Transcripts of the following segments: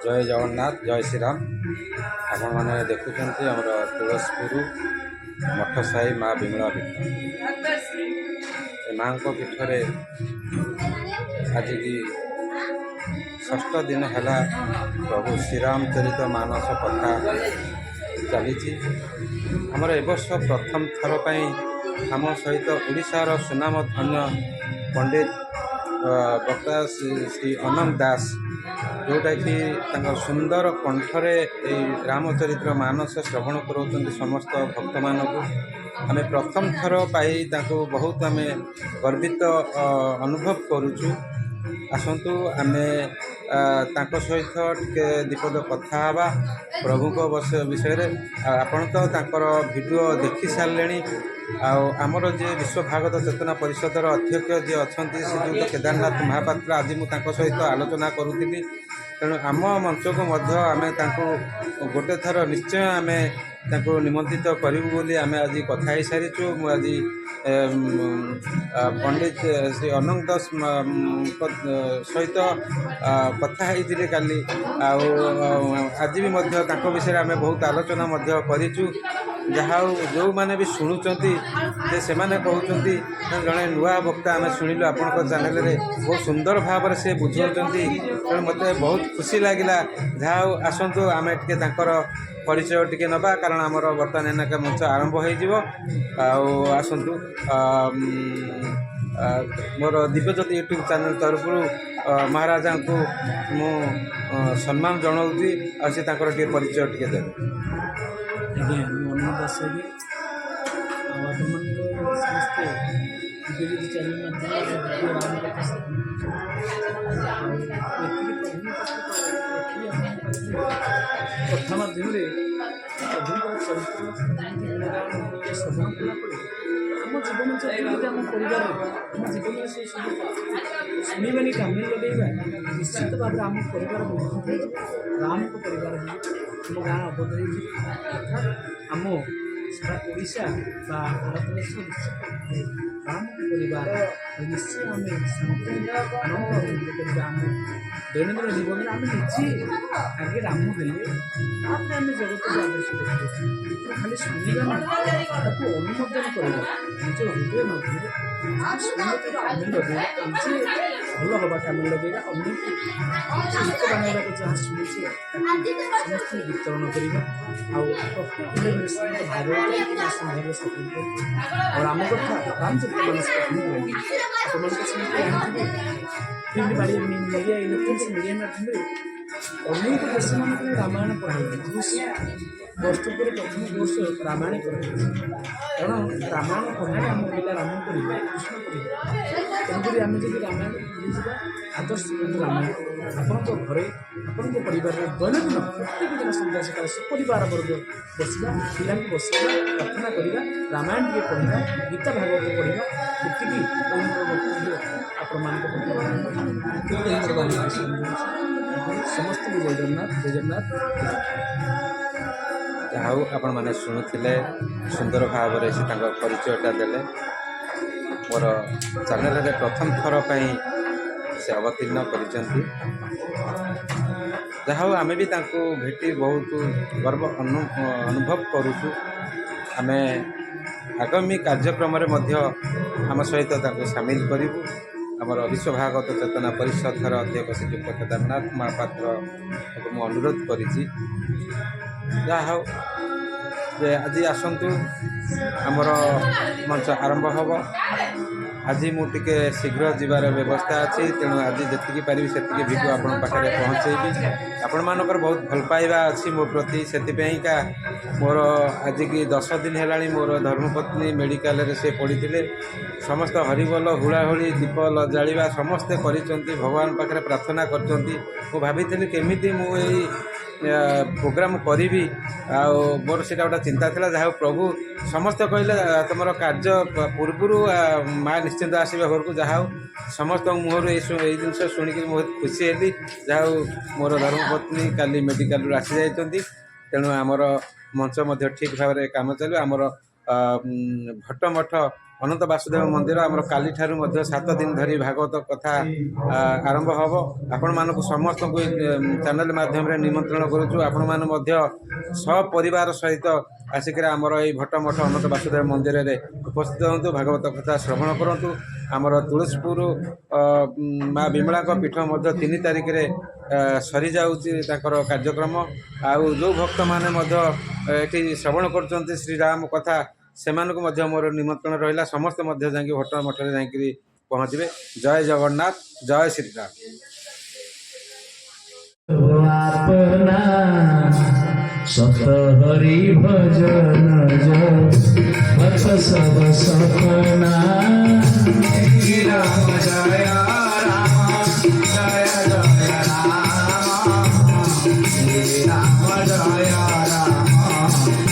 जय जगन्नाथ जय श्रीराम। आपण मैंने देखुं आमर तुलसीपुर मठ साई माँ विमला पीठ माँ पीठरे आज की षष्ठ दिन है प्रभु श्रीराम चरित मानस कथा चली आमर एवर्ष प्रथम थर पर आम सहित ओडिशार सुनामधन्य पंडित वक्ता श्री अनंत दास जोटा कि सुंदर कंठरे रामचरित्र मानस श्रवण कर समस्त भक्त मानक आम प्रथम थर पाई बहुत आम गर्वित अनुभव करुचु। आसतु आम सहित टे दीपद कथा हवा प्रभु को विषय आपण तो तांकर वीडियो देखि सारे आमर जे विश्व भागवत चेतना परिषदर अध्यक्ष जी अच्छा श्रीजुक्त केदारनाथ महापात्र आज मुझे सहित आलोचना करुली तेणु आम मंच को आम गोटे थर निश्चय आम निमंत्रित करूँ आम आज कथा सारीचु। आज पंडित श्री अनंत दास सहित कथा होती काली आज भी विषय आम बहुत आलोचना करूँ जहाँ जो मैंने भी शुणुंट से कहते जड़े नुआ वक्ता आम शुणिलु आपण चैनल रे बहुत सुंदर भाव से बुझाऊँ तेणु मत बहुत खुशी लगिला जहाँ आसतु आम टे परिचय टिके नबा कारण आमर बर्तमान एनाक मंच आरंभ हो आसतु मोर दिव्यज्योति यूट्यूब चैनल तरफ महाराजा को मु सम्मान जनाऊँगी टे परिचय टिके देवे। आज्ञा अनंत दास समस्ते दिव्यज्योति चैनल कथा माध्यम श्रवण कलापर आम जीवन चाहिए आम परिवार आम जीवन से शुणवानी काम लगेगा निश्चित भाव आम परिवार राम को परिवार आम गाँ अवधि अर्थात आम सारा ओडिशा भारत वर्ष राम परिवार निश्चय आम शांति आनंद आम दैनंदिन जीवन में आम निजे आगे राम हेले आम जगत को आदर्श खाली शुणा अनुमोदन करवा निज हृदय मध्य आम लगे निजे भल हवा कम लगे अन्य गीत बनाइबा जहाँ शुणी समस्त वितरण करवा भागवत और आम कथा रामचरित्र मानस प्रिंट बाड़ी मीडिया इलेक्ट्रॉनिक्स मीडिया माध्यम अनेक देश मान रामायण पढ़ाई वर्ष पर प्रथम वर्ष रामायण पढ़ाई कारण रामायण पढ़ाई आम पिला राम पढ़े कृष्ण पढ़े तेणुक आम जब रामायण भूलीजा आदर्श रामायण आपण घरे आपण परिवार दैनंदिन प्रत्येक दिन सन्ध्या सकाल सपरिवार वर्ग बसवा पिला बसवा प्रार्थना करवा रामायण टे पढ़ा गीता भागवत पढ़ा ये समस्त जय जगन्नाथ जहाँ आपण मैंने शुणुले सुंदर भाव से परिचयटा देले मोर चैनल रे प्रथम थर से अवतीर्ण कर जहाँ आम भी भेटी बहुत गर्व अनुभव करुचु। आम आगामी कार्यक्रम आम सहित सामिल करूँ आमर विश्व भागवत चेतना परिषदर अध्यक्ष श्रीजुक्त केदारनाथ महापात्र को मुझे अनुरोध करी जहाँ आज आसतु आमर मंच आरंभ हम आज मुझे शीघ्र जीवार व्यवस्था अच्छी तेणु आज जी पारि से वीडियो आपण पाखे पहुँचेबी आपण मानकर बहुत भल पाइबा अच्छी मो प्रति से मोर आज की 10 दिन है मोर धर्मपत्नी मेडिकल से पड़ते समस्त हरिबोल हुड़ाहुड़ी दीप जाड़ा समस्ते कर भगवान पाखे प्रार्थना कर भाभी केमी मुझे प्रोग्राम करी मोर से गोटे चिंता था जहाँ प्रभु समस्त कहले तुम कार्य पूर्व माँ निश्चिंत आसवे घर को जहाँ समस्त मुहर ये जिन शुणिक बहुत खुशी हेली जहाँ मोर धर्मपत्नी काली मेडिकल आसी जाती तेणु आमर मंच ठीक भाव में कम चलो आमर भट्ट मठ ଅନନ୍ତ ବାସୁଦେବ ମନ୍ଦିର ଆମର କାଲିଠାରୁ ମଧ୍ୟ 7 ଦିନ ଧରି ଭାଗବତ କଥା ଆରମ୍ଭ ହେବ। ଆପଣମାନଙ୍କୁ ସମସ୍ତଙ୍କୁ ଚ୍ୟାନେଲ ମାଧ୍ୟମରେ ନିମନ୍ତ୍ରଣ କରୁଛୁ। ଆପଣମାନେ ମଧ୍ୟ ସପରିବାର ସହିତ ଆସିକରି ଆମର ଏଇ ଭଟ୍ଟମଠ ଅନନ୍ତ ବାସୁଦେବ ମନ୍ଦିରରେ ଉପସ୍ଥିତ ହୁଅନ୍ତୁ, ଭାଗବତ କଥା ଶ୍ରବଣ କରନ୍ତୁ। ଆମର ତୁଳସୀପୁର ମା ବିମଳାଙ୍କ ପୀଠ ମଧ୍ୟ 3 ତାରିଖରେ ସରିଯାଉଛି ତାଙ୍କର କାର୍ଯ୍ୟକ୍ରମ। ଆଉ ଯେଉଁ ଭକ୍ତମାନେ ମଧ୍ୟ ଏଠି ଶ୍ରବଣ କରୁଛନ୍ତି ଶ୍ରୀରାମ କଥା, ସେମାନଙ୍କୁ ମଧ୍ୟ ମୋର ନିମନ୍ତ୍ରଣ ରହିଲା। ସମସ୍ତେ ମଧ୍ୟ ଯାଇକି ଭଟ୍ଟମଠରେ ଯାଇକରି ପହଞ୍ଚିବେ। ଜୟ ଜଗନ୍ନାଥ, ଜୟ ଶ୍ରୀରାମ। अपना सत हरि भजन जत सब सपना राम जय राम जय जय राम राम जय राम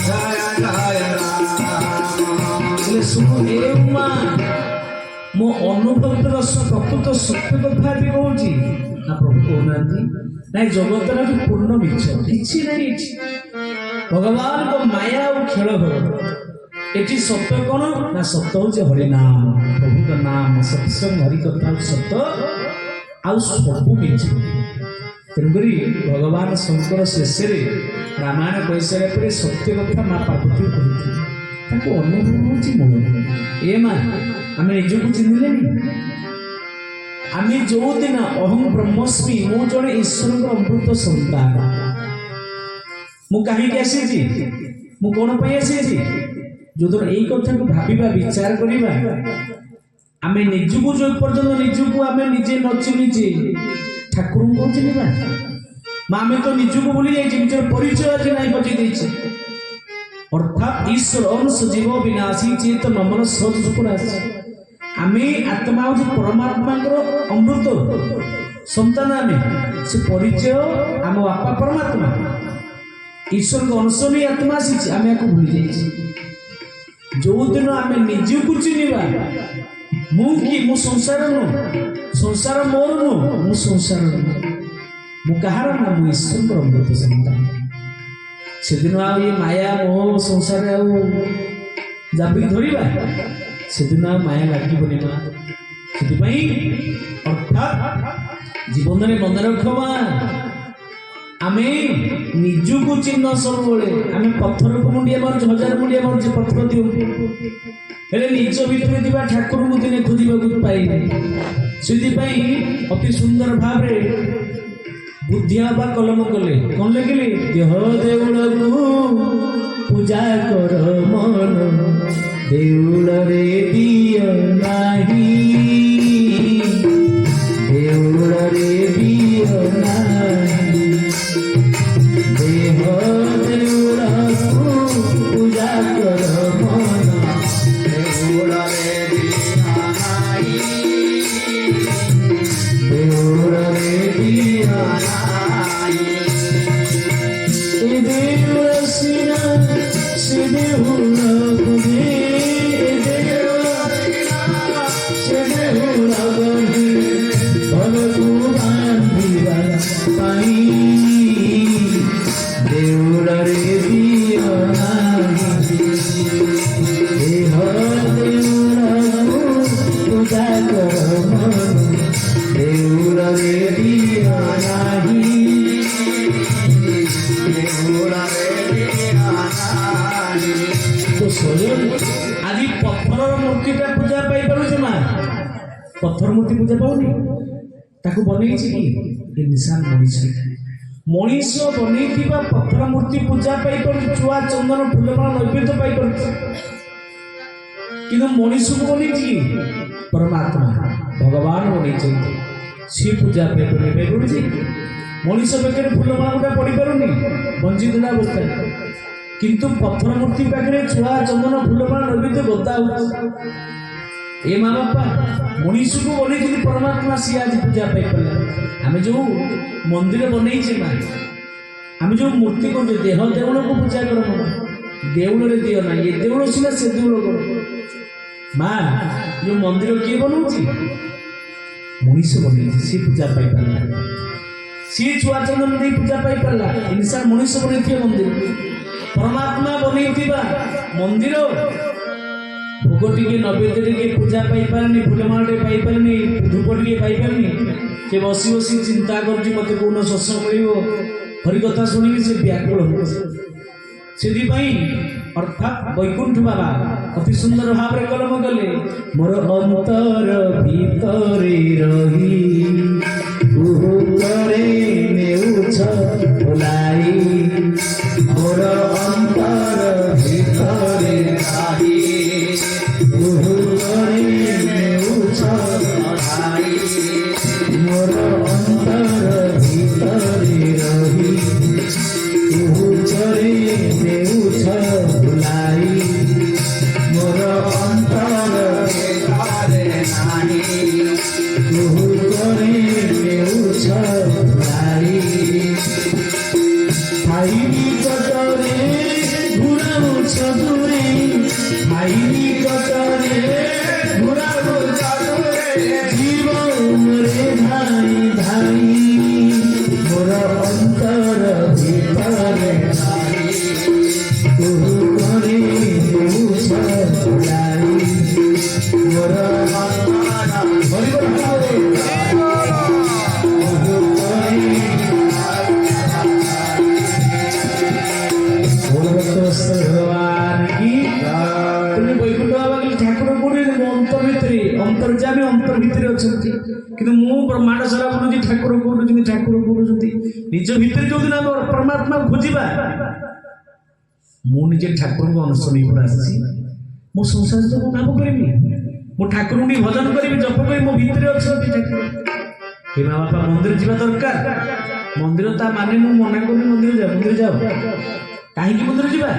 जय जय राम। सुनो मो अनुभव रस प्रकृत सत्य कथा भी कहूँ ना प्रभु कहना ना जगतर पूर्ण मिछ किसी नहीं। भगवान को माया और खेल घर ये सत्य कौन ना सत्य हूँ हरिनाम, प्रभु का नाम सत्संग हरि कथा सत्य आउ सब मिछ। तेणुक भगवान शंकर शेष रामायण कही सारे सत्य कथा माँ पार्वती कहती अनुभव हूँ ए माँ आम निजक चिन्हले आम जो दिन अहम ब्रह्मस्मि मु जड़े ईश्वर अमृत सन्तान मु कहीं आसी मु कौन आसी जो दिन यही कथा को भाविबा विचार करिबा आम निजक जो पर्यटन निजक आम निजे न चिन्हिचे ठाकुर को चिन्हवा आम तो निजक भूली जाइए निजर परिचय आज नहीं बचे देछि। अर्थात ईश्वर अंश जीव विनाशी चेत नमन सदुपराश आमे आत्मा हूँ परमात्मा अमृत सन्तान आम से परिचय आम बापा परमात्मा ईश्वर को अंश नहीं आत्मा आसी आम या भूली जाइए। जो दिन आम निजक चिन्हवा मु कि मु संसार नु संसार मोर नु मु संसार मु कहार ना मु ईश्वर अमृत सन्तान। से दिन आ माया मोह संसार जाबी धरवा से दिन माया लगनी माँ से अर्थात जीवन में मन रख माँ आम निजक चिन्ह सब आम पत्थर को मुंडिया मार्च 1000 मुंडिया मार्च पत्थर दियो निज भर ठाकुर को दिने खोजा पाइने से अति सुंदर भाव बुद्धिया बा कलम कले कौन लिखिले देह देउल पूजा कर मन देउल रे दिय नाही देउल रे दिय नाही देह देउल पूजा कर मन देउल रे दिय नाही देउल रे दिय पत्थर मूर्ति पूजा पाऊनी ताकू बनई कि इंसान मनीष मनीष बनई पत्थर मूर्ति पूजा पाई चुआ चंदन फूलमाला नैवेद्य पाई कि मनीष को बनई परमात्मा भगवान बनई सी पूजा पाई मनीष पाखे फूलमाला गोटा पड़ी पारुनी वंचित अवस्था किंतु पत्थर मूर्ति पाखे छुआ चंदन फूलमाला नैवेद्य गदा ए माँ बापा मनीष को बनई परमात्मा सी आज पूजा पाई आम जो मंदिर बनईचे माँ आम जो मूर्ति कर देह देउल को पूजा कर देउल रे दियो ना ये देउल सीना से देउल कर माँ जो मंदिर किए बनाऊँगी मनीष बनई सी पूजा पाई सी छुआ चंदन दे पूजा पाई इंसान मनीष बनई मंदिर परमात्मा बनई मंदिर ଭୋଗ ଟିକେ ନୈବେଦ୍ୟ ଟିକେ ପୂଜା ପାଇପାରିନି, ଫୁଲମାଳ ଟିକେ ପାଇପାରିନି, ଧୂପ ଟିକେ ପାଇପାରିନି, ସେ ବସି ବସି ଚିନ୍ତା କରୁଛି ମୋତେ କୋଉନ ସତ୍ସଙ୍ଗ ମିଳିବ, ହରିକଥା ଶୁଣିକି ସେ ବ୍ୟାକୁଳ ହେଉଛି। ସେଥିପାଇଁ ଅର୍ଥାତ୍ ବୈକୁଣ୍ଠ ବାବା ଅତି ସୁନ୍ଦର ଭାବରେ କଲମ କଲେ, ମୋର ଅନ୍ତର ଭିତରେ ରହି କୁହୁକରେ ନେଉଛ ଭୁଲାଇ, ମୋର ଅନ୍ତର ଭିତରେ ରହି କୁହୁକରେ ନେଉଛ ଭୁଲାଇ, ମୋର ଅନ୍ତର ଭିତରେ ରହି କୁହୁକରେ ନେଉଛ ଭୁଲାଇ, ମୋର ଅନ୍ତର ଭିତରେ ନାହିଁ କୁହୁକରେ ନେଉଛ ଭୁଲାଇ। ଖାଇବି କଟରେ ଘୁରାଉଛ ଦୂରେ, ଖାଇବି କଟରେ ଘୁରାଉଛ ଦୂରେ, ଜୀବନରେ ଧାଇ ଧାଇ, ମୋର ଅନ୍ତର ଭିତରେ ନାହିଁ କୁହୁକରେ ନେଉଛ ଭୁଲାଇ, ମୋର ଅନ୍ତର୍ଯାମୀ ଅନ୍ତର ଭିତରେ ଅଛନ୍ତି, କିନ୍ତୁ ମୁଁ ବ୍ରହ୍ମାଣ୍ଡ ସାରା ବୁଲୁଛି, ଠାକୁର ବୁଲୁଛନ୍ତି, ଠାକୁର ବୁଲୁଛନ୍ତି। ନିଜ ଭିତରେ ଯୋଉଦିନ ଆମେ ପରମାତ୍ମା ଖୋଜିବା, ମୁଁ ନିଜେ ଠାକୁରଙ୍କୁ ଅନୁସରଣ କରି ଆସିଛି, ମୁଁ ସଂସାର ତ କାମ କରିବି, ମୁଁ ଠାକୁରଙ୍କୁ ଟିକେ ଭଜନ କରିବି, ଜପ କରିବି, ମୋ ଭିତରେ ଅଛନ୍ତି ଠାକୁର। ହେ ମା ବାପା, ମନ୍ଦିର ଯିବା ଦରକାର। ମନ୍ଦିର ତା ମାନେ ମୁଁ ମନା କରୁନି ମନ୍ଦିର ଯାଅ, ମନ୍ଦିର ଯାଅ। କାହିଁକି ମନ୍ଦିର ଯିବା?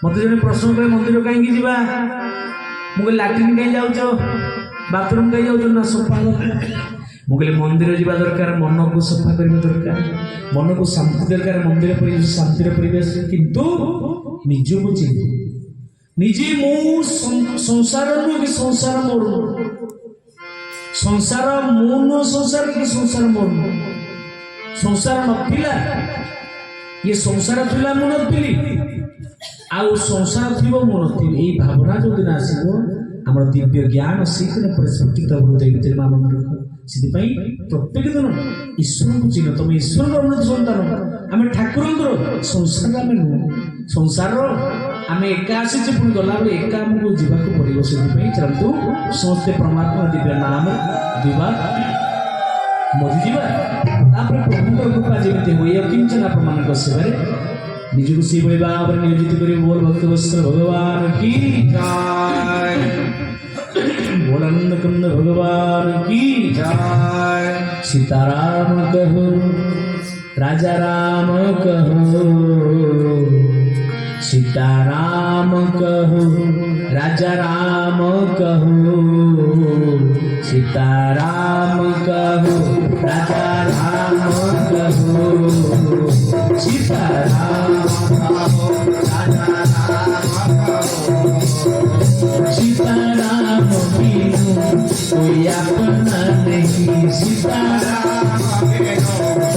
ମତେ ଜଣେ ପ୍ରଶ୍ନ କରେ ମନ୍ଦିର କାହିଁକି ଯିବା? ମୁଁ କହିଲି ଲାଟ୍ରିନ୍ କାହିଁ ଯାଉଛ, ବାଥରୁମ୍ କାହିଁ ଯାଉଛ? ନା ସଫା ଦରକାର। ମୁଁ କହିଲି ମନ୍ଦିର ଯିବା ଦରକାର, ମନକୁ ସଫା କରିବା ଦରକାର, ମନକୁ ଶାନ୍ତି ଦରକାର, ମନ୍ଦିର ପରିବେଶ ଶାନ୍ତିର ପରିବେଶ। କିନ୍ତୁ ନିଜକୁ ଚିହ୍ନି, ନିଜେ ମୁଁ ସଂସାର ନୁହେଁ କି ସଂସାର ମୋର ନୁହଁ, ସଂସାର ମୁଁ ନୁହଁ, ସଂସାର କି ସଂସାର ମୋର ନୁହଁ। ସଂସାର ନଥିଲା, ଇଏ ସଂସାର ଥିଲା, ମୁଁ ନଥିଲି, ଆଉ ସଂସାର ଥିବ ମୁଁ ନଥିବି। ଏଇ ଭାବନା ଯୋଉଦିନ ଆସିବ, ଆମର ଦିବ୍ୟ ଜ୍ଞାନ ସେଇଦିନ ପରିସ୍ଫୁଟିତ ହୃଦୟ ଭିତରେ ମା ମନେ ରଖ। ସେଥିପାଇଁ ପ୍ରତ୍ୟେକ ଦିନ ଈଶ୍ୱରଙ୍କୁ ଚିହ୍ନ, ତମେ ଈଶ୍ୱରଙ୍କ ଅନୁମତି ସନ୍ତାନ, ଆମେ ଠାକୁରଙ୍କର, ସଂସାର ଆମେ ନୁହଁ। ସଂସାର ଆମେ ଏକା ଆସିଛେ, ପୁଣି ଗଲାବେଳେ ଏକା ଆମକୁ ଯିବାକୁ ପଡ଼ିବ। ସେଥିପାଇଁ ଚାଲନ୍ତୁ ସମସ୍ତେ ପରମାତ୍ମା ଦିବ୍ୟ ନାମ ଯିବା, ମରିଯିବା, ତାପରେ ପ୍ରଭୁଙ୍କର କୃପା ଯେମିତି ହୁଏ କିଞ୍ଚନ ଆପଣମାନଙ୍କ ସେବାରେ ନିଜକୁ ସେଇଭଳି ଭାବରେ ନିୟୋଜିତ କରି ବୋଲ ଭକ୍ତ ବତ୍ସଳ ଭଗବାନ କି ଜୟ, बोलानंद कुंद भगवान की जय। सीताराम कहो, राजा राम कहो, सीताराम कहो, राजा राम कहो, सीताराम कहो, राजा राम कहो, सीताराम कहो, राजा राम कहो, सीताराम बिनु कोई अपना नहीं, सीताराम बिनु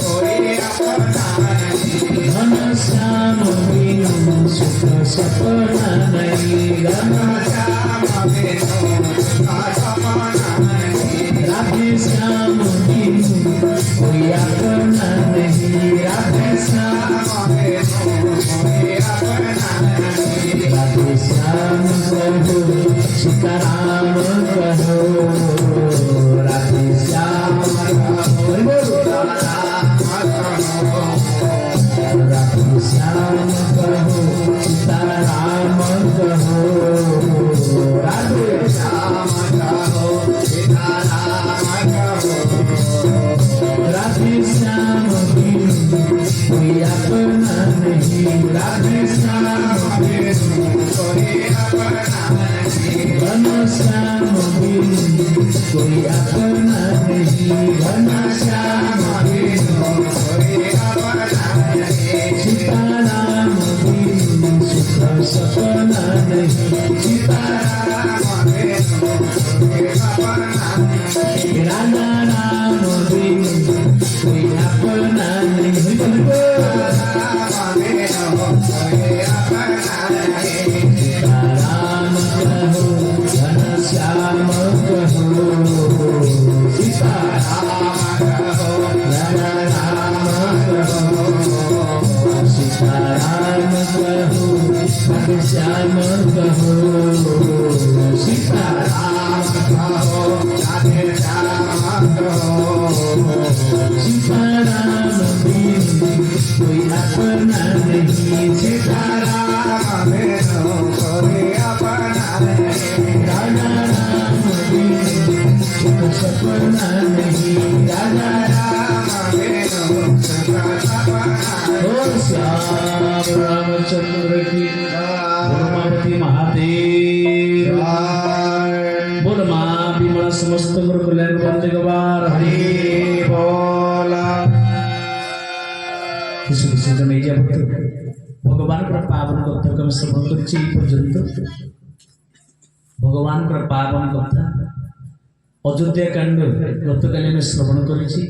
कोई अपना नहीं, घन श्याम बिनु सुख सपना नहीं, घन श्याम बिनु सुख सपना नहीं, राधे श्याम बिनु कोई अपना नहीं, राधे श्याम बिनु कोई अपना नहीं, राधे श्याम कहो, सीताराम कहो, राधे श्याम कहो, राधे श्याम कहो, सीताराम कहो, राधे श्याम कहो, सीताराम कहो, राधे श्याम बिनु कोई अपना नहीं, राधे श्याम बिनु कोई अपना नहीं, घन श्याम बिनु कोई अपना नहीं, घन श्याम बिनु कोई अपना नहीं, सीताराम बिनु सुख सपना नहीं, सीताराम बिनु कोई अपना नहीं, राजा राम बिनु कोई अपना नहीं, राम बिनु कोई अपना श्याम कहो सीताराम कहो राधे श्याम कहो सीताराम बिन कोई अपना नहीं सीताराम बिन कोई अपना नहीं राजा राम बिन कोई सपना नहीं राजा राम बिन श्याम रामचंद्र की बोलमावती महादेव बोल माँ विमला समस्त गुरु कल्याण वंदे गवार हरि बोला किसी तो नहीं जाते भगवान का पावन कथा को श्रवण करछि पर्यंत भगवान का पावन कथा अयोध्या कांड गतकाली में श्रवण करछि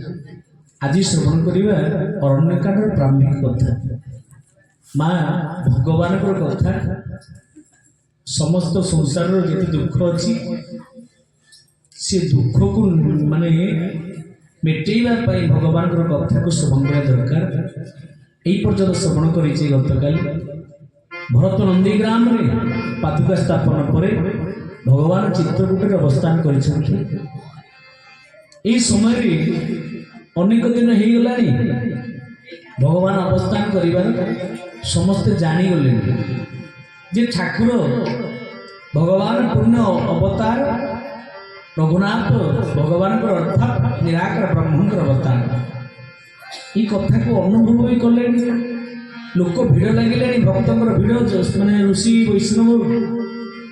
आज श्रवण करिबा अरण्यकांड प्रारंभिक कथा माँ भगवान कथा समस्त संसार जो दुख अच्छी से दुख को माने मेटेवा भगवान कथा को श्रवण करा दरकार यही पर्यटन श्रवण कर गतकाली भरत नंदीग्राम में पादुका स्थापन पर भगवान चित्रकूट अवस्थान कर समय अनेक दिन हो गला भगवान अवस्थान कर समस्ते जानीगले जे ठाकुर भगवान पूर्ण अवतार रघुनाथ भगवान अर्थात निराकार ब्रह्मंकर अवतार ये कथा को अनुभव भी कले लोक भिड़ लगे भक्तर भिड़ मैंने ऋषि वैष्णव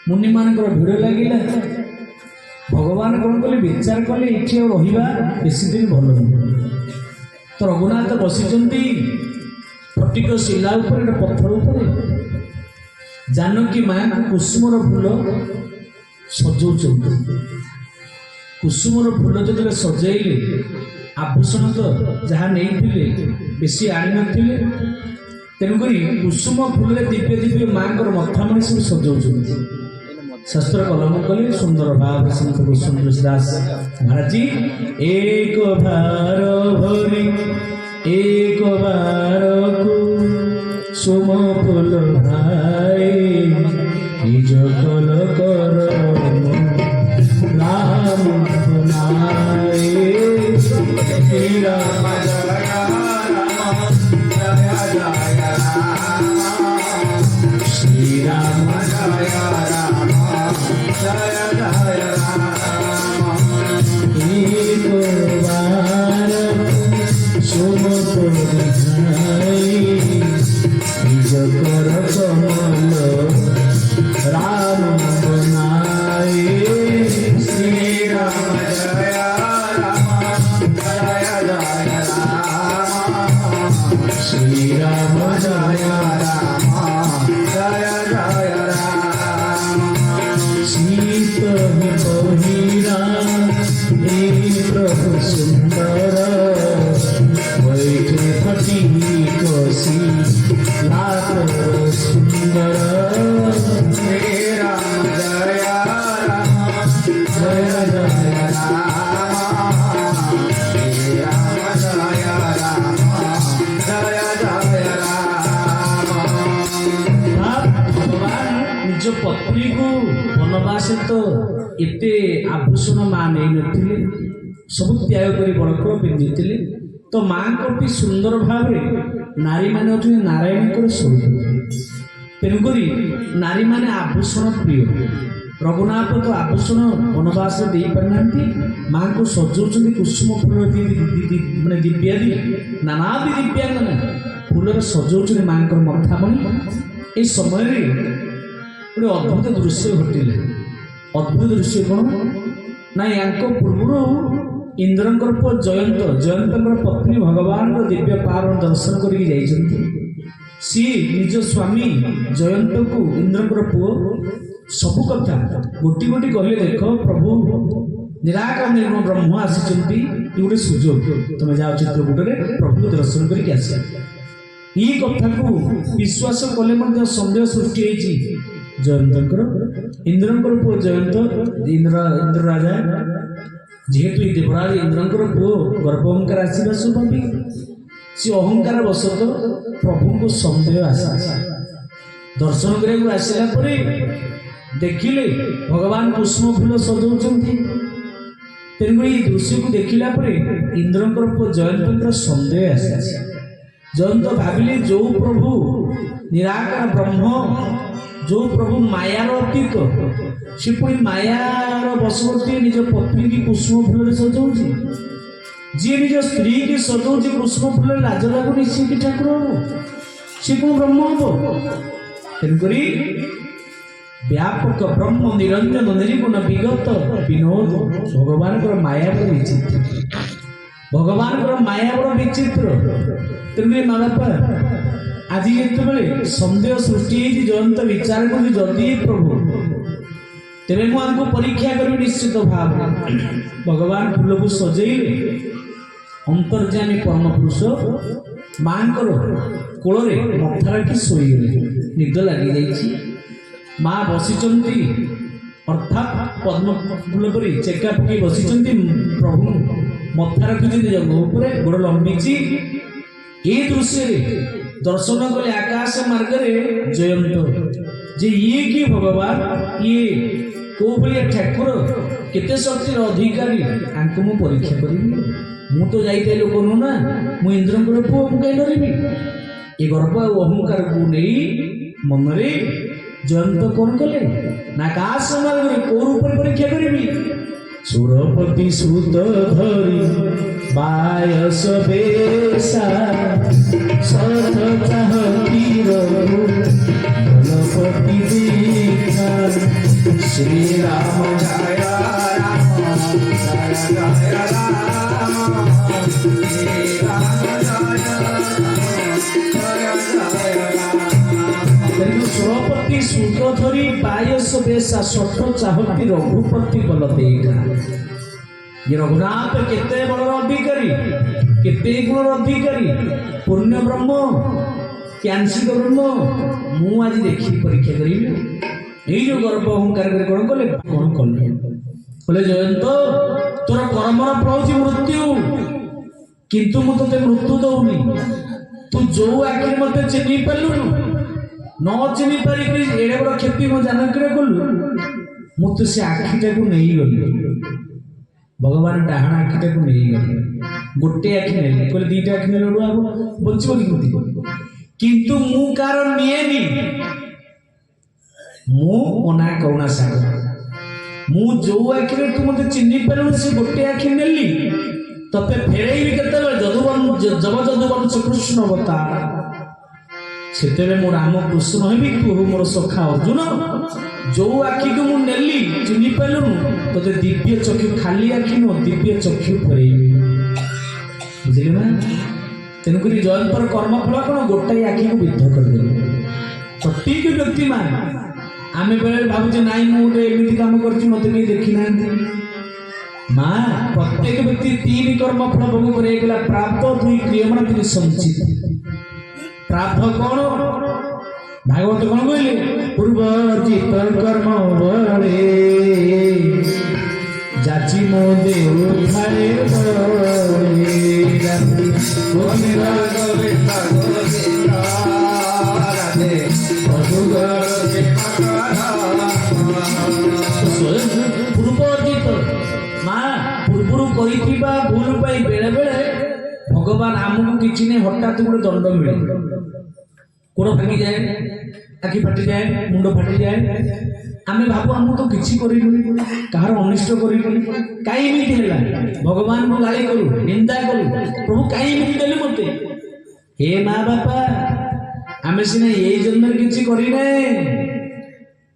मुनि मान भिड़ लगे भगवान कौन कले विचार कले ये रहा बेसी दिन भल तो रघुनाथ बसी फटिक शिला उपर पत्थर उपर जानकी माँ कुसुमर फूल सजाऊँ कुसुमर फूल जो सजाइले आभूषण तो जहाँ नहीं बेसी आनी नथिले तेणुक कुसुम फूल दिव्य दिव्य माँ मथा मणि सब सजाऊँ शास्त्र कलम कले सुंदर भाव संत कुसुम दास महाराज जी एक भार भरी एक बार को सुम फूल भाई निज कल कर राम नाए श्री राम जय राम जय जय राम श्री राम जय राम जय जय राम एक बार सोम निज कर कमल राम बनाए श्री राम जय राम जय जय राम श्री राम जय राम जय जय राम शीत बहिरा प्रभु सुंदर बैठे पति कोसी लात सुंदर श्री राम जय राम जय जय राम श्री राम जय राम जय जय राम भगवान निज पत्नी को वनवास तो एते आभूषण माँ नहीं नथिले सब त्याग कर बड़पुर पिंधि तो माँ को भी सुंदर भाव नारी मैंने अच्छे नारायण स्वरूप तेणुक नारी मैंने आभूषण प्रिय रघुनाथ तो आभूषण वनवास दे पारना माँ को सजाऊँ कुसुम फूल मैंने दिव्यादि नानादि दिव्यांगना फूल सजाऊँ माँ को मथामणि ये समय गोटे अद्भुत दृश्य घटिले अद्भुत दृश्य कौन ना या पूर्व इंद्रंकर पुओ जयंत जयंतर पत्नी भगवान दिव्य पावन दर्शन करके सी निज स्वामी जयंत को इंद्रंकर पुओ सबु कथा गोटी गोटी कहले देख प्रभु निराकार निर्गुण ब्रह्म आसी गोटे सुजोग तुम जाओ चित्रकूट में प्रभु दर्शन करके आस ये कथा को विश्वास कले सन्देह सृष्टि जयंतर इंद्रंकर पुओ जयंत इंद्र राजा जेहेतु देवराज इंद्रंकर पुओ गर्भ अहंकार आसवा स्वाभाविक सी अहंकार बसत प्रभु को सन्देह आस दर्शन करने आसला देखिले भगवान कुसुम फूल सजाऊँच। तेणुक ये दृश्य को देखला इंद्रंकर पुओ जयंतर सन्देह आसी। जयंत भाविले जो प्रभु निराकार ब्रह्म, जो प्रभु मायार अतीत, से पुणी मायार बशवर्ती निज पत्नी की कुसुम फूल सजाऊँच। जी निज स्त्री की सजाऊँच कुसुम फूल लाज लगुनि सी कि ठाकुर हम सी कौन ब्रह्म हम। तेणुक व्यापक ब्रह्म निरंजन निर्गुण विगत विनोद भगवान माया बड़ विचित्र, भगवान माया बड़ विचित्र। तेणुक माँ बापा आज ये सन्देह सृष्टि जयंत विचार कर जदि प्रभु तेरे मुझे परीक्षा करी निश्चित भाव भगवान फूल को सजेले अंतर्जामी परम पुरुष माँ कोल मथा रखी शोगले निद लगी जा माँ बसीचंती अर्थात पद्म फूल पर चेका पकई बसीचंती प्रभु मथा रखी गोड़ गोड़ लंबीची। ये दृश्य दर्शन कले आकाश मार्ग जयंत जे ये कि भगवान ये को भाया ठाकुर केते शक्तिर अधिकारी आंको मु परीक्षा करी मु तो जाइते लोक नु ना मु इंद्रंकर पुओ मु कहीं डरबी। ये गर्व और अहंकार को नहीं मनरे जयंत कौन कले ना आकाश मार्ग को रूप परीक्षा करी। सुरपति सुत धरी बायस बेसा सत चाहती रहू गणपति देखा। श्री राम जय राम जय जय राम श्री राम जय सुरपति सुत धरी बायस बेसा सत चाहती रघुपति बल देखा। ये रघुनाथ केते बड़ अधिकारी केते गुण अधिकारी पुण्य ब्रह्म कैंसिक ब्रह्म मु आज देखी परीक्षा करी ये जो गर्व अहंकार कर कौन कले बोले जयंत तोर कर्म फल मृत्यु किंतु मु ते मृत्यु दौनी। तू जो आखिर मत चिन्ह पालु न चिन्ह पारिक एड़े बड़ क्षति मो जानक कलु मुझे से आखिटा को नहीं गली भगवान डाहाण आखिटा को नहीं गले गोटे आखि नहीं कहले दीटा आखि ने लड़ू आब बचबो किंतु मु कारण निएनी मु मना करुणा सागर मु जो आखि तू मत चिन्ह पालु से गोटे आखि नेली तते फेरेबी केते जब जदुवन श्रीकृष्ण अवतार से मो राम कृष्ण हेबी तू मोर सखा अर्जुन जो आखि को मुझे नेली चिन्ह पालुनु तोते दिव्य चक्षु खाली आखि नो दिव्य चक्षु फेरेबी बुझे ना। तेणुक जयंतर कर्मफल कौन गोटाई आखि को विद्ध करदे प्रत्येक व्यक्ति मान आम बेले भावुचे नाई मुझे एमती कम कर मत कहीं देखी ना माँ प्रत्येक व्यक्ति तीन कर्मफल भोग कर प्राप्त दुई क्रियमाण तीन संचित प्राप्त कौन भागवत कौन कहले पूर्वजित कर्म बड़े जाची मो देव थारे पूर्वजित माँ पूर्व भूल बेले बेले भगवान आमको किसी नहीं हठात गोटे दंड मिले गोड़ भांगी जाए आखि फाटी जाए मुंड फाटी जाए आम भाव आम तो किसी कहार अनिष्ट कहीं भगवान को गाली करू निंदा करू प्रभु कहीं देलु मत हे माँ बापा आम सीना ये जन्म किसी करने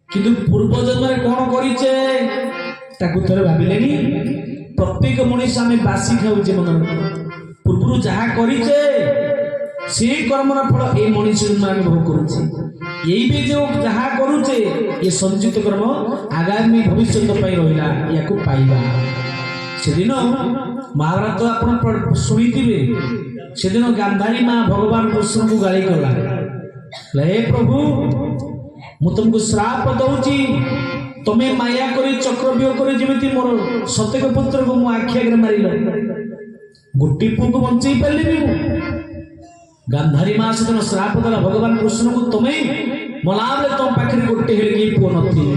किंतु पूर्व जन्म कौन करीचे थे भाविले प्रत्येक मनीष आम बासी खाऊे मन पूर्व जहाँ करीचे से कर्मर फल ये मनीष जन्म भोग करुचे यही भी जो जहाँ करुचे ये संचित कर्म आगामी भविष्य रहा या पाइबा से दिन महाभारत आप शुणी से दिन गांधारी माँ भगवान कृष्ण को गाली कला हे प्रभु मु तुमको श्राप दौची तुम्हें माया करी चक्रव्यूह कर जमी मोर सतेक पुत्र को मु आखि आगे मारिल गोटे पुओ को बंचई पारे ଗାନ୍ଧାରୀ ମା ସେଦିନ ଶ୍ରାପ ଦେଲା ଭଗବାନ କୃଷ୍ଣଙ୍କୁ, ତମେ ମଲାବେଳେ ତମ ପାଖରେ ଗୋଟେ ହେଲେ କେହି ପୁଅ ନଥିଲେ।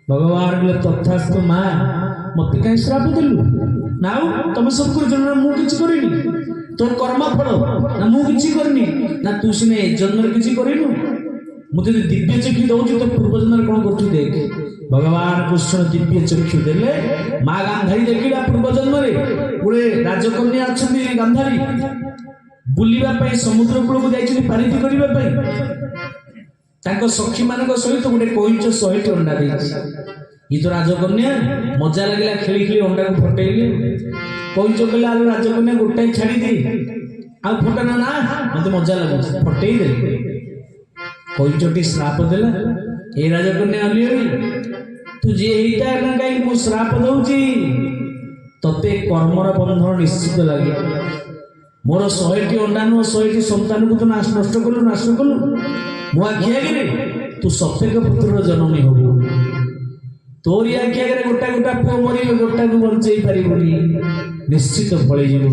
ଭଗବାନ କହିଲେ ତଥାସ୍ତୁ ମା, ମତେ କାହିଁ ଶ୍ରାପ ଦେଲୁ? ନା ତମେ ସବୁ କରିଛ ନା ମୁଁ କିଛି କରିନି? ତୋର କର୍ମ ଫଳ ନା ମୁଁ କିଛି କରିନି? ନା ତୁ ସିନା ଏ ଜନ୍ମରେ କିଛି କରିନୁ, ମୁଁ ଯଦି ଦିବ୍ୟ ଚକ୍ଷୁ ଦଉଛି ତ ପୂର୍ବ ଜନ୍ମରେ କଣ କରୁଛୁ ଦେଖ। ଭଗବାନ କୃଷ୍ଣ ଦିବ୍ୟ ଚକ୍ଷୁ ଦେଲେ, ମା ଗାନ୍ଧାରୀ ଦେଖିଲା ପୂର୍ବ ଜନ୍ମରେ ଗୋଟେ ରାଜକନ୍ୟା ଅଛନ୍ତି ଗାନ୍ଧାରୀ, ବୁଲିବା ପାଇଁ ସମୁଦ୍ର କୂଳକୁ ଯାଇଛନ୍ତି ପାଣିତି କରିବା ପାଇଁ। ତାଙ୍କ ସଖୀ ମାନଙ୍କ ସହିତ ଗୋଟେ କଇଁଛ 100ଟି ଅଣ୍ଡା ଦେଇଛି। ଇଏ ତ ରାଜକନ୍ୟା, ମଜା ଲାଗିଲା, ଖେଳି ଖେଳି ଅଣ୍ଡାକୁ ଫଟେଇଲେ। କଇଁଛ କହିଲା ଆଲୋ ରାଜକନ୍ୟା ଗୋଟାଏ ଛାଡ଼ିଦେ, ଆଉ ଫଟାନା। ନା ମତେ ମଜା ଲାଗୁଛି, ଫଟେଇ ଦେଲେ। କଇଁଛଟି ଶ୍ରାପ ଦେଲା, ଏ ରାଜକନ୍ୟା ଅଲିଅଳି ତୁ ଯିଏ ହେଇଥା ନା କାହିଁକି ମୁଁ ଶ୍ରାପ ଦଉଛି, ତତେ କର୍ମର ବନ୍ଧନ ନିଶ୍ଚିତ ଲାଗେ। ମୋର 100ଟି ଅଣ୍ଡା ନୁହଁ 100ଟି ସନ୍ତାନକୁ ତୁ ନଷ୍ଟ କଲୁ, ନାଶ କଲୁ। ମୋ ଆଖି ଆଗରେ ତୁ ସତ୍ୟକ ପୁତ୍ରର ଜନନୀ ହବୁ। ତୋରି ଆଖି ଆଗରେ ଗୋଟା ଗୋଟା ପୁଅ ମରିବେ, ଗୋଟାକୁ ବଞ୍ଚେଇ ପାରିବୁନି, ନିଶ୍ଚିତ ଫଳିଯିବ।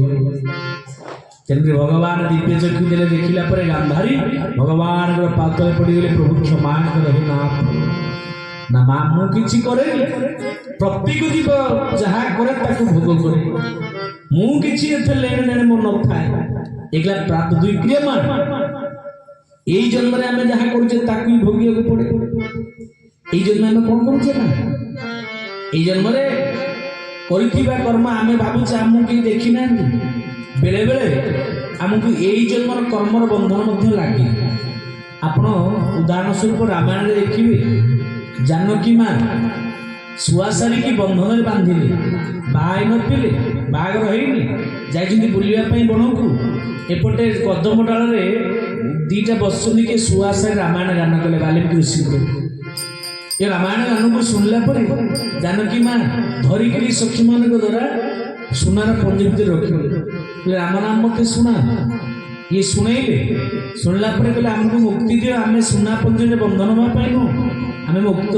ତେଣୁକରି ଭଗବାନ ଦିବ୍ୟ ଚକ୍ଷୁ ଦେଲେ, ଦେଖିଲା ପରେ ଗାନ୍ଧାରୀ ଭଗବାନଙ୍କର ପାଦରେ ପଡ଼ିଗଲେ, ପ୍ରଭୁ କ୍ଷମା କର ନା ମା, ମୁଁ କିଛି କରେନି, ପ୍ରତ୍ୟେକ ଜୀବ ଯାହା କରେ ତାକୁ ଭୋଗ କରେ, ମୁଁ କିଛି ଏତେ ଲେଣେ ଦେଣେ ମୋର ନଥାଏ। ଏଗୁଲା ପ୍ରାପ୍ତ ଦୁଇ କ୍ରିୟମାନ, ଏଇ ଜନ୍ମରେ ଆମେ ଯାହା କରୁଛେ ତାକୁ ହିଁ ଭୋଗିବାକୁ ପଡେ। ଏଇ ଜନ୍ମ ଆମେ କଣ କରୁଛେ ନା, ଏଇ ଜନ୍ମରେ କରିଥିବା କର୍ମ ଆମେ ଭାବୁଛେ ଆମକୁ କେହି ଦେଖିନାହାନ୍ତି। ବେଳେ ବେଳେ ଆମକୁ ଏଇ ଜନ୍ମର କର୍ମର ବନ୍ଧନ ମଧ୍ୟ ଲାଗେ। ଆପଣ ଉଦାହରଣ ସ୍ୱରୂପ ରାମାୟଣରେ ଦେଖିବେ, ଜାନକୀ ମା ଶୁଆ ସାରିକି ବନ୍ଧନରେ ବାନ୍ଧିଲେ, ବାହା ହେଇନଥିଲେ, ବାହାଘର ହେଇନି, ଯାଇଛନ୍ତି ବୁଲିବା ପାଇଁ ବଣକୁ। ଏପଟେ କଦମ ଡାଳରେ ଦିଟା ବସୁଛନ୍ତି, କିଏ ଶୁଆ ସାରି ରାମାୟଣ ଗାନ କଲେ ବାଲ୍ମୀକି ଋଷିଙ୍କୁ। ଏ ରାମାୟଣ ଗାନକୁ ଶୁଣିଲା ପରେ ଜାନକୀ ମା ଧରିକିରି ସଖୀମାନଙ୍କ ଦ୍ୱାରା ସୁନାର ପଞ୍ଜି ଭିତରେ ରଖିଲେ, ରାମ ନାମ ମତେ ଶୁଣା। ଇଏ ଶୁଣେଇଲେ, ଶୁଣିଲା ପରେ କହିଲେ ଆମକୁ ମୁକ୍ତି ଦିଅ, ଆମେ ସୁନା ପଞ୍ଜିରେ ବନ୍ଧନ ହେବା ପାଇଁ ନୁହଁ, ଆମେ ମୁକ୍ତ।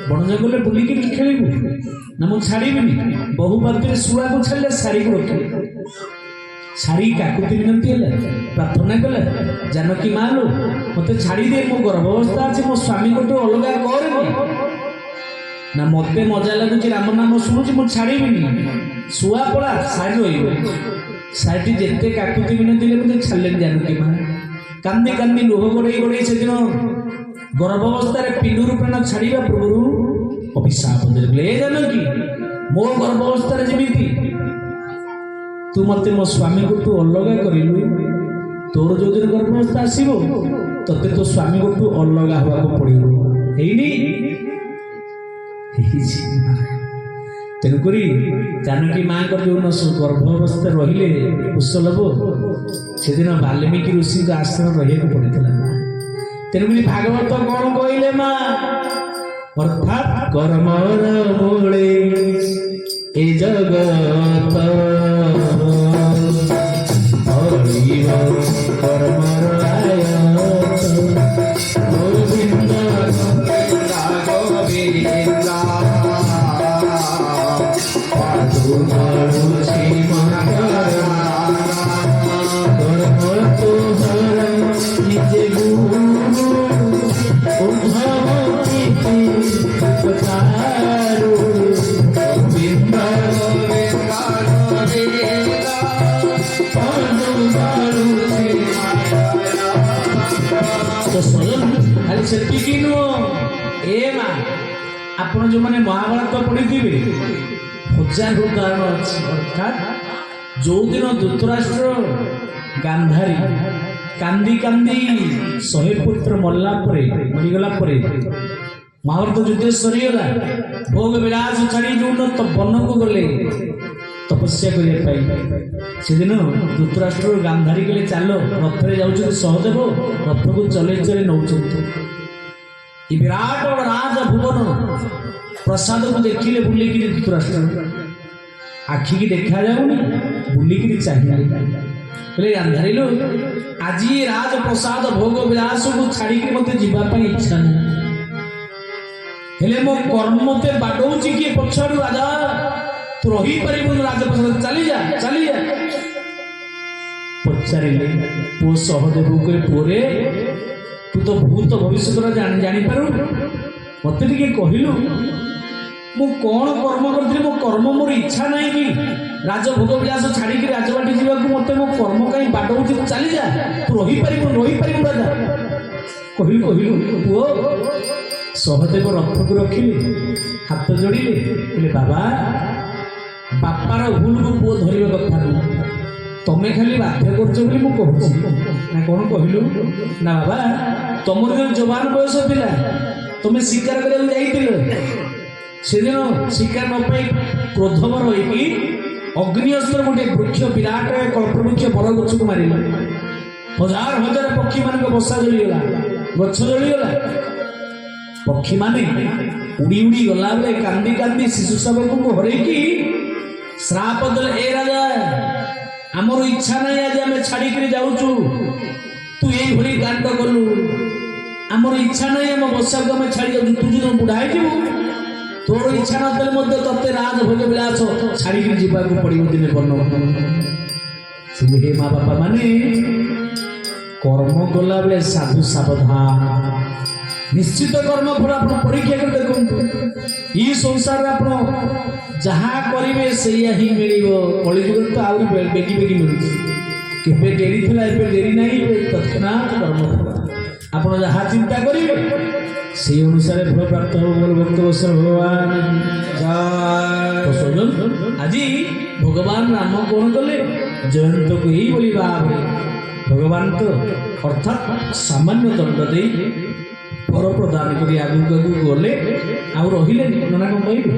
ବଣ ଜଙ୍ଗଲରେ ବୁଲିକି ଖେଳିବୁ ନା, ମୁଁ ଛାଡ଼ିବିନି। ବହୁ ବାକ୍ୟରେ ଶୁଆକୁ ଛାଡ଼ିଲେ, ଶାରୀକୁ ରଖିଲେ। ଶାରୀ କାକୁତି ବିନତି ହେଲା, ପ୍ରାର୍ଥନା କଲା, ଜାନକୀ ମା ଲୋ ମତେ ଛାଡ଼ିଦିଏ, ମୋ ଗର୍ଭାବସ୍ଥା ଅଛି, ମୋ ସ୍ୱାମୀଙ୍କଠୁ ଅଲଗା କରେନି। ନା ମତେ ମଜା ଲାଗୁଛି, ରାମ ନାମ ଶୁଣୁଛି, ମୁଁ ଛାଡ଼ିବିନି। ଶୁଆ ପଳା, ଶାରୀ ରହିବ। ଶାରୀଟି ଯେତେ କାକୁତି ବିନତି ହେଲେ ମୋତେ ଛାଡ଼ିଲେନି ଜାନକୀ ମା। କାନ୍ଦି କାନ୍ଦି ଲୁହ ଗଡ଼େଇ ଗଡ଼େଇ ସେଦିନ ଗର୍ଭାବସ୍ଥାରେ ପିଣ୍ଡୁରୁ ପ୍ରାଣ ଛାଡ଼ିବା ପୂର୍ବରୁ ଅଭିଶାପ ଦେଲେ, ଏ ଜାନକୀ ମୋ ଗର୍ଭାବସ୍ଥାରେ ଯେମିତି ତୁ ମତେ ମୋ ସ୍ୱାମୀକୁ ତୁ ଅଲଗା କରିଲୁ, ତୋର ଯୋଉଦିନ ଗର୍ଭାବସ୍ଥା ଆସିବ ତତେ ତୋ ସ୍ୱାମୀକୁ ଅଲଗା ହବାକୁ ପଡ଼ିବ। ହେଇନି? ତେଣୁକରି ଜାନକୀ ମାଙ୍କର ଯୋଉଦିନ ଗର୍ଭାବସ୍ଥା ରହିଲେ କୁଶଲଭ, ସେଦିନ ବାଲ୍ମୀକି ଋଷିଙ୍କ ଆଶ୍ରମ ରହିବାକୁ ପଡ଼ିଥିଲା। ତେଣୁକରି ଭାଗବତ କଣ କହିଲେ ମା, ଅର୍ଥାତ୍ କର୍ମର ମୂଳେ ଏ ଜଗତ କର୍ମର ଗୋବିନ୍ଦ ସେତିକି ନୁହଁ। ଏ ମା, ଆପଣ ଯୋଉମାନେ ମହାଭାରତ ପଢିଥିବେ, ହଜାର ଉଦାହରଣ ଅଛି। ଅର୍ଥାତ୍ ଯୋଉଦିନ ଧୃତରାଷ୍ଟ୍ର ଗାନ୍ଧାରୀ କାନ୍ଦି କାନ୍ଦି 100 ପୁତ୍ର ମରିଗଲା ପରେ ମହାଭାରତ ଯୁଦ୍ଧ ସରିଗଲା, ଭୋଗ ବିଳାସ ଛାଡ଼ି ଯୋଉଦିନ ବନକୁ ଗଲେ ତପସ୍ୟା କରିବା ପାଇଁ, ସେଦିନ ଧୃତରାଷ୍ଟ୍ର ଗାନ୍ଧାରୀ କହିଲେ ଚାଲ, ରଥରେ ଯାଉଛନ୍ତି ସହଦେବ, ରଥକୁ ଚଲେଇ ଚଲେଇ ନଉଛନ୍ତି। ଏ ବିରାଟ ରାଜ ଭୁବନ ପ୍ରସାଦକୁ ଦେଖିଲେ ବୁଲିକିରି ଧୃତରାଷ୍ଟ୍ର, ଆଖିକି ଦେଖାଯାଉନି, ବୁଲିକିରି ଚାହିଁଲେ, କହିଲେ ଗାନ୍ଧାରୀ ଲୋ, ଆଜି ରାଜ ପ୍ରସାଦ ଭୋଗ ବିଳାସକୁ ଛାଡ଼ିକି ମତେ ଯିବା ପାଇଁ ଇଚ୍ଛା ନାହିଁ, ହେଲେ ମୋ କର୍ମ ମତେ ବାଡଉଛି କିଏ ପଛଆଡୁ, ରାଜା ତୁ ରହିପାରିବୁନି ରାଜପ୍ରସାଦ, ଚାଲିଯା ଚାଲିଯା। ପଚାରିଲେ ପୁଅ ସହଦେବ କହିଲେ ପୁଅରେ ତୁ ତ ଭୂତ ଭବିଷ୍ୟତର ଜାଣିପାରୁନୁ, ମତେ ଟିକେ କହିଲୁ ମୁଁ କ'ଣ କର୍ମ କରିଥିଲି? ମୋ କର୍ମ ମୋର ଇଚ୍ଛା ନାହିଁ କି ରାଜଭୋଗ ବିଳାସ ଛାଡ଼ିକି ରାଜବାଟୀ ଯିବାକୁ? ମତେ ମୋ କର୍ମ କାହିଁ ବାଟଉଛି? ଚାଲିଯା, ତୁ ରହିପାରିବୁ ରାଜା। କହିଲୁ ପୁଅ। ସହଦେବ ରଥକୁ ରଖିଲେ, ହାତ ଯୋଡ଼ିଲେ, କହିଲେ ବାବା, ବାପାର ଭୁଲକୁ ପୁଅ ଧରିବା କଥା ନୁହଁ, ତମେ ଖାଲି ବାଧ୍ୟ କରୁଛ ବୋଲି ମୁଁ କହୁଛି। ନା କ'ଣ କହିଲୁ? ନା ବାବା, ତମର ଯେଉଁ ଯବାନ ବୟସ ଥିଲା, ତମେ ଶିକାର କରିବାକୁ ଯାଇଥିଲ, ସେଦିନ ଶିକାର ନ ପାଇ କ୍ରୋଧବର ହୋଇକି ଅଗ୍ନି ଅସ୍ତ୍ର ଗୋଟିଏ ବୃକ୍ଷ, ବିରାଟ କଳ୍ପବୃକ୍ଷ ବର ଗଛକୁ ମାରିଲ। ହଜାର ହଜାର ପକ୍ଷୀମାନଙ୍କ ବସା ଜଳିଗଲା, ଗଛ ଜଳିଗଲା। ପକ୍ଷୀମାନେ ଉଡ଼ି ଉଡ଼ି ଗଲାବେଳେ କାନ୍ଦି କାନ୍ଦି ଶିଶୁ ଶାବକଙ୍କୁ ହରେଇକି ଶ୍ରାପ ଦେଲେ, ଏ ରାଜା, ଆମର ଇଚ୍ଛା ନାହିଁ ଆଜି ଆମେ ଛାଡ଼ିକିରି ଯାଉଛୁ, ତୁ ଏଇଭଳି କାଣ୍ଡ କଲୁ, ଆମର ଇଚ୍ଛା ନାହିଁ ଆମ ବସାକୁ ଆମେ ଛାଡ଼ି ଯାଉଛୁ, ତୁ ଯଦି ବୁଢ଼ା ହେଇଯିବୁ, ତୋର ଇଚ୍ଛା ନଥିଲେ ମଧ୍ୟ ତତେ ରାଜଭୋଗ ବିଳାସ ଛାଡ଼ିକିରି ଯିବାକୁ ପଡ଼ିବ ଦିନେ ବର୍ଣ୍ଣ। ହେ ମା ବାପା ମାନେ, କର୍ମ କଲାବେଳେ ସାଧୁ ସାବଧାନ, ନିଶ୍ଚିତ କର୍ମ ଫଳ ଆପଣ ପରୀକ୍ଷା କରି ଦେଖନ୍ତୁ। ଏଇ ସଂସାରରେ ଆପଣ ଯାହା କରିବେ ସେଇଆ ହିଁ ମିଳିବ। କଳିଯୁଗରେ ତ ଆହୁରି ବେଗି ବେଗି ମିଳୁଛି, କେବେ ଡେରି ଥିଲା, ଏବେ ଡେରି ନାହିଁ, ଏବେ ତତ୍କ୍ଷଣାତ୍ କର୍ମ ଫଳ। ଆପଣ ଯାହା ଚିନ୍ତା କରିବେ সেই অনুসারে ফল প্রাপ্ত হব বলে ভক্ত বৎসল ভগবান। আজি ভগবান রাম কোণ কলে জয়ন্তକୁ এইଭଳି ଭାବରେ ଭଗବାନ ତ ଅର୍ଥାତ୍ ସାମାନ୍ୟ ଦଣ୍ଡ ଦେଇ ବର ପ୍ରଦାନ କରି ଆଗକୁ ଆଗକୁ ଗଲେ, ଆଉ ରହିଲେନି। ନନା କ'ଣ କହିବେ?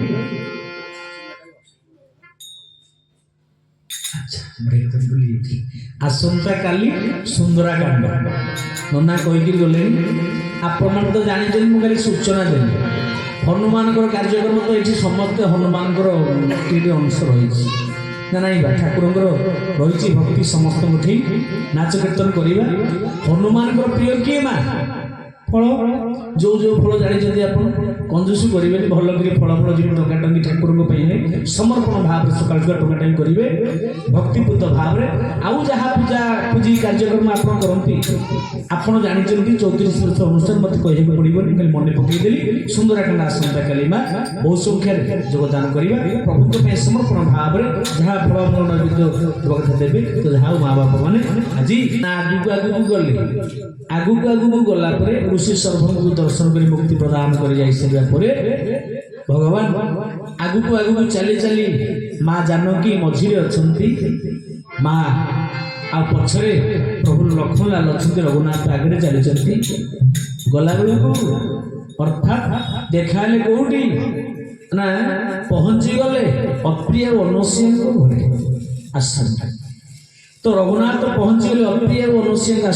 ଆସନ୍ତା କାଲି ସୁନ୍ଦରାକାଣ୍ଡ ନନା କହିକି ଗଲେଣି। ଆପଣମାନେ ତ ଜାଣିଛନ୍ତି, ମୁଁ ଖାଲି ସୂଚନା ଦେଲି। ହନୁମାନଙ୍କର କାର୍ଯ୍ୟକ୍ରମ ତ ଏଠି ସମସ୍ତେ ହନୁମାନଙ୍କର ଏଠି ଅଂଶ ରହିଛି ନା ନାଇଁ ବା? ଠାକୁରଙ୍କର ରହିଛି ଭକ୍ତି ସମସ୍ତଙ୍କୁ ଠିକ୍, ନାଚ କୀର୍ତ୍ତନ କରିବା। ହନୁମାନଙ୍କର ପ୍ରିୟ କିଏ ମା? ଫଳ। ଯେଉଁ ଫଳ ଜାଣିଛନ୍ତି ଆପଣ, କଞ୍ଜୁସ କରିବେନି, ଭଲ କରି ଫଳ ଯେମିତି ଟଙ୍କା ଟଙ୍କି ଠାକୁରଙ୍କ ପାଇଁ ସମର୍ପଣ ଭାବରେ ସକାଳୁ ସକାଳୁ ଟଙ୍କା ଟଙ୍କି କରିବେ ଭକ୍ତିପୂତ ଭାବରେ। ଆଉ ଯାହା ପୂଜି କାର୍ଯ୍ୟକ୍ରମ ଆପଣ କରନ୍ତି, ଆପଣ ଜାଣିଛନ୍ତି 34 ବର୍ଷ ଅନୁଷ୍ଠାନ, ମୋତେ କହିବାକୁ ପଡ଼ିବନି, ଖାଲି ମନେ ପକେଇଦେଲି। ସୁନ୍ଦରାକାଣ୍ଡ ଆସନ୍ତା କାଲି ମା ବହୁ ସଂଖ୍ୟାରେ ଯୋଗଦାନ କରିବା, ପ୍ରଭୁଙ୍କ ପାଇଁ ସମର୍ପଣ ଭାବରେ ଯାହା ଫଳ ନୈବେଦ୍ୟ କଥା ଦେବେ। ତ ଯାହା ମା ବାପା ମାନେ ଆଜି ଆଗକୁ ଆଗକୁ ଗଲେ, ଆଗକୁ ଆଗକୁ ଗଲା ପରେ ଋଷି ସର୍ଭଙ୍କୁ ଦର୍ଶନ କରି ମୁକ୍ତି ପ୍ରଦାନ କରି ଯାଇସାରିବା ପରେ ଭଗବାନ ଆଗକୁ ଆଗକୁ ଚାଲି ଚାଲି ମା ଜାନକୀ ମଝିରେ ଅଛନ୍ତି, ମା ଆଉ ପଛରେ ପ୍ରଭୁ ଲକ୍ଷ୍ମଣଲାଲ ଅଛନ୍ତି, ରଘୁନାଥ ଆଗରେ ଚାଲିଛନ୍ତି। ଗଲାବେଳକୁ ଅର୍ଥାତ୍ ଦେଖାହେଲେ କୋଉଠି ନା ପହଞ୍ଚିଗଲେ ଅପ୍ରିୟ ଅନସୂୟାଙ୍କ ଘରେ ଆଶ୍ରମ। तो रघुनाथ पहुंच गए अप्रिय मनुष्य का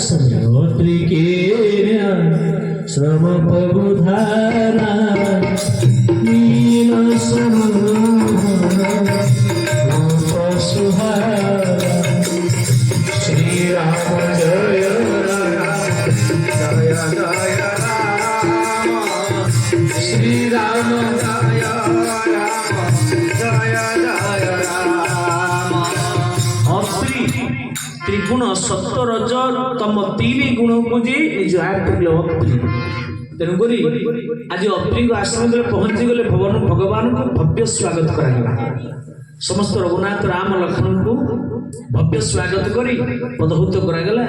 श्रम प्रभुधारा नील श्री राम जय जय जय श्री राम जय जय जय त्रिगुण सत्व रज तम तीन गुण को जी तेणुक आज अप्री को आश्रम पहुंची गले भगवान को भव्य स्वागत करा। समस्त रघुनाथ राम लक्ष्मण को भव्य स्वागत करी पदभूत करागला।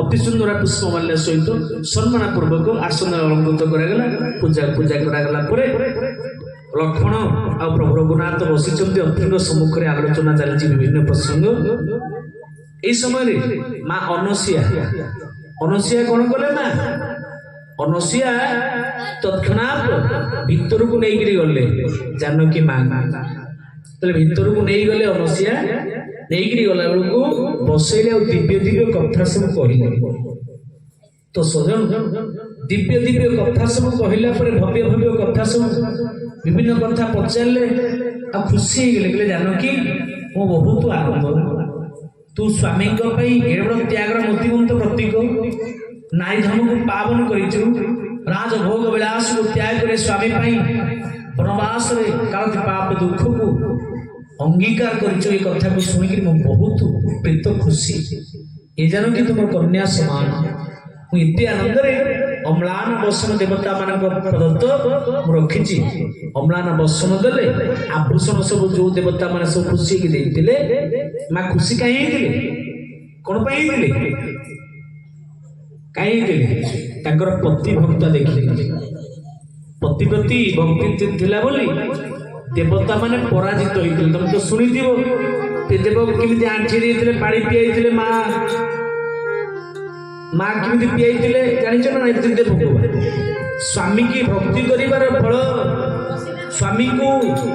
अति सुंदर पुष्पमाल्य सहित सम्मान पूर्वक आसन अलंकृत करागला। पूजा पूजा करागला परे लक्ष्मण आ प्रभु रघुनाथ बसी अप्री सम्मुख में आलोचना चलती विभिन्न प्रसंग। এই সময় মা অনসূয়া কোন কলে মা অনসূয়া তৎক্ষণাৎ ভিতরକୁ ନେଇକିରି ଗଲେ ଜାନକୀ ମା। ତାହେଲେ ଭିତରକୁ ନେଇ ଗଲେ ଅନସୂୟା, ନେଇକିରି ଗଲା ବେଳକୁ ବସେଇଲେ ଆଉ ଦିବ୍ୟ ଦିବ୍ୟ କଥା ସବୁ କହିଲେ। ତ ସଜନ ଦିବ୍ୟ ଦିବ୍ୟ କଥା ସବୁ କହିଲା ପରେ ଭବ୍ୟ ଭବ୍ୟ କଥା ସବୁ ବିଭିନ୍ନ କଥା ପଚାରିଲେ ଆଉ ଖୁସି ହେଇଗଲେ। କହିଲେ ଜାନକୀ ମୁଁ ବହୁତ ଆନନ୍ଦ, तू स्वामी त्यागर मूर्तिमंत प्रतीक नारी धर्म को पावन कर राजभोग विलास को त्याग करे स्वामी वनवास कालती पाप दुख को अंगीकार कर कथा को शुणिक बहुत प्रीत खुशी ये जान कि तुम कन्या समान मुझे आनंद अम्लान बसन देवता मान प्रदत्त रखी अम्लान बसन देले आभूषण सब जो देवता मान सब खुशी माँ खुशी कहीं कौन कहीं पति भक्ता देखिए पति प्रति भक्ति थिला बोली देवता माने पराजित होइथिले तुम तो सुनिथिबो ते देव केमिति आंठी देइथिले पानी पियाइथिले माँ केमिति पियाइथिले जानिଛ ना एते देव स्वामी की भक्ति करिवार फल स्वामी को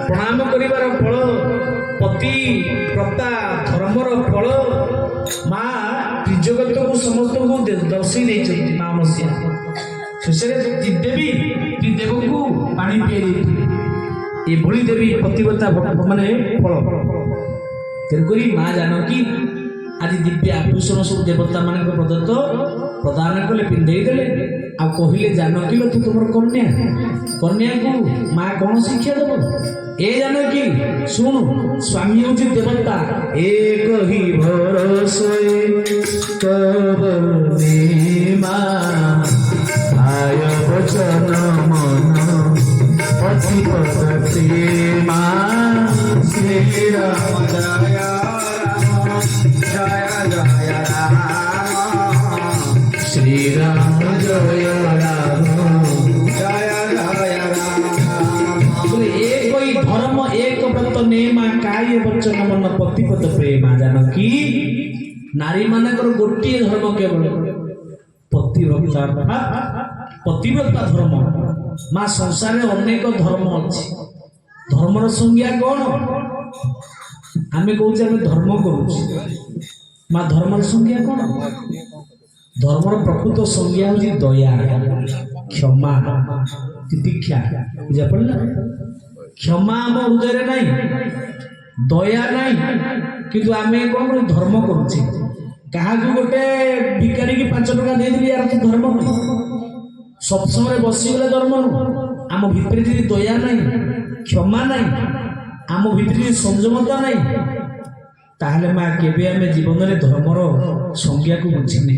प्रणाम करिवार फल पति प्रता धर्मर फल माँ त्रिजगत को समस्त को दर्शई देइछथि माँ मसिया शेषे देवी देव को पानी पियाइ ये भूली देवी पतिव्रता माने फल तेणुकरी माँ जानकी आज दिव्य आभूषण सब देवता मान प्रदत्त प्रदान कले पिंधे देले आ कहले जानकी लो तू तुम कन्या कन्या को माँ कौन शिक्षा देव ए जानकी सुन स्वामी हूँ देवता एक ही भरोसे कबने माँ आय वचन मन पति पति माँ श्री राम जय जय राम श्री राम जय राम जय जय राम एक ही धर्म एक व्रत नेमा काय वचन मन पतिपत प्रेमा जानकी नारी मानकर गोटे धर्म केवल पतिव्रता पतिव्रता धर्म माँ संसार में अनेक धर्म अच्छी धर्मर संज्ञा कौन आम कहे आम धर्म करुँ माँ धर्मर संज्ञा कौन धर्मर प्रकृत संज्ञा हूँ दया क्षमा तितिक्षा बुझा पड़ा क्षमा आम हृदय नहीं दया नहीं किंतु आम कौन धर्म करुचे क्या गोटे भिखारी की 5 टका दे यार तो धर्म सब समय बसीगले धर्म आम भितर जी दया नहीं क्षमा नहीं आम भितर संयमता नहीं ताहले माँ केबे आम जीवन में धर्मर संज्ञा को बुझीने